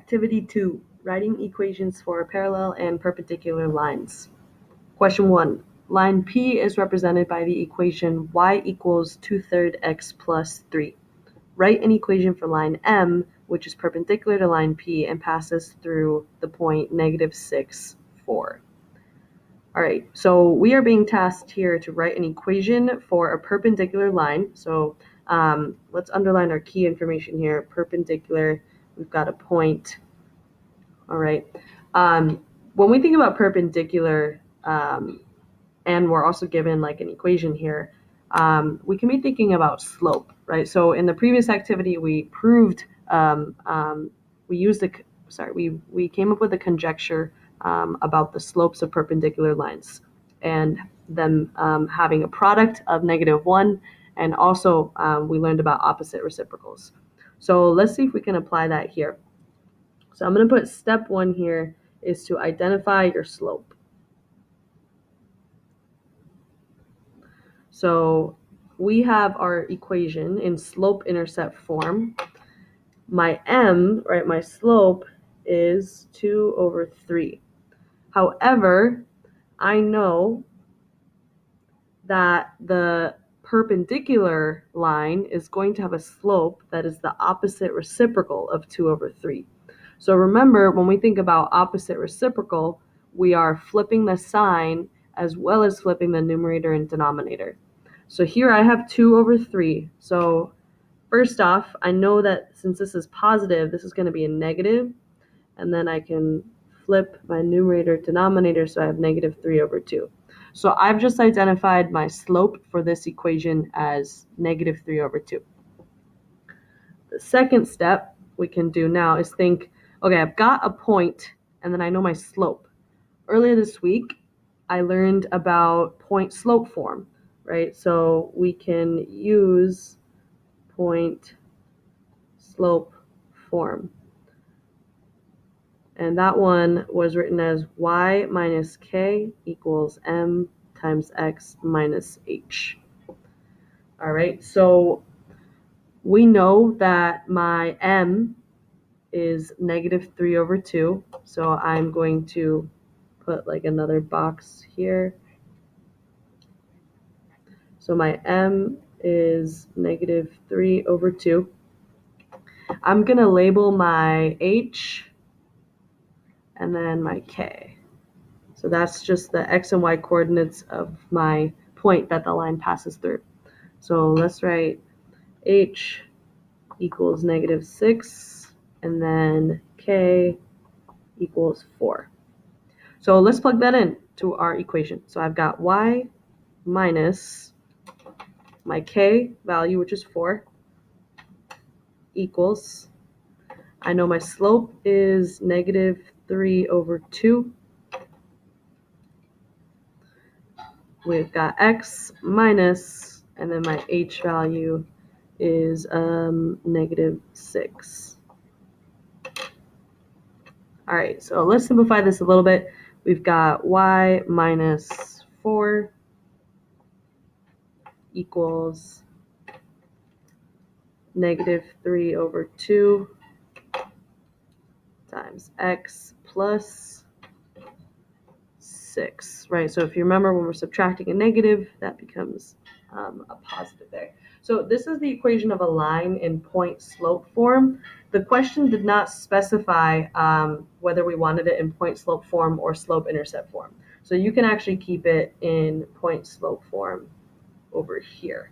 Activity 2, writing equations for parallel and perpendicular lines. Question 1. Line P is represented by the equation y equals 2/3 x plus 3. Write an equation for line M, which is perpendicular to line P and passes through the point -6, 4. All right, so we are being tasked here to write an equation for a perpendicular line. So let's underline our key information here. Perpendicular, we've got a point. All right. When we think about perpendicular, and we're also given like an equation here, we can be thinking about slope, right? So in the previous activity, we proved, we came up with a conjecture about the slopes of perpendicular lines and them having a product of -1, and also we learned about opposite reciprocals. So let's see if we can apply that here. So I'm going to put step 1 here is to identify your slope. So we have our equation in slope-intercept form. My m, right, my slope is 2/3. However, I know that the perpendicular line is going to have a slope that is the opposite reciprocal of 2/3. So remember, when we think about opposite reciprocal, we are flipping the sign as well as flipping the numerator and denominator. So here I have 2/3. So first off, I know that since this is positive, this is going to be a negative. And then I can flip my numerator denominator, so I have -3/2. So I've just identified my slope for this equation as -3/2. The second step we can do now is think, okay, I've got a point, and then I know my slope. Earlier this week, I learned about point slope form, right? So we can use point slope form. And that one was written as y minus k equals m times x minus h. All right, so we know that my m is -3/2, so I'm going to put like another box here. So my m is -3/2. I'm going to label my h and then my k. So that's just the x and y coordinates of my point that the line passes through. So let's write h equals -6, and then k equals 4. So let's plug that in to our equation. So I've got y minus my k value, which is 4, equals, I know my slope is -3/2. We've got x minus, and then my h value is -6. All right, so let's simplify this a little bit. We've got y minus 4 equals -3/2 times x plus 6, right? So if you remember, when we're subtracting a negative, that becomes a positive there. So this is the equation of a line in point slope form. The question did not specify whether we wanted it in point slope form or slope intercept form. So you can actually keep it in point slope form over here.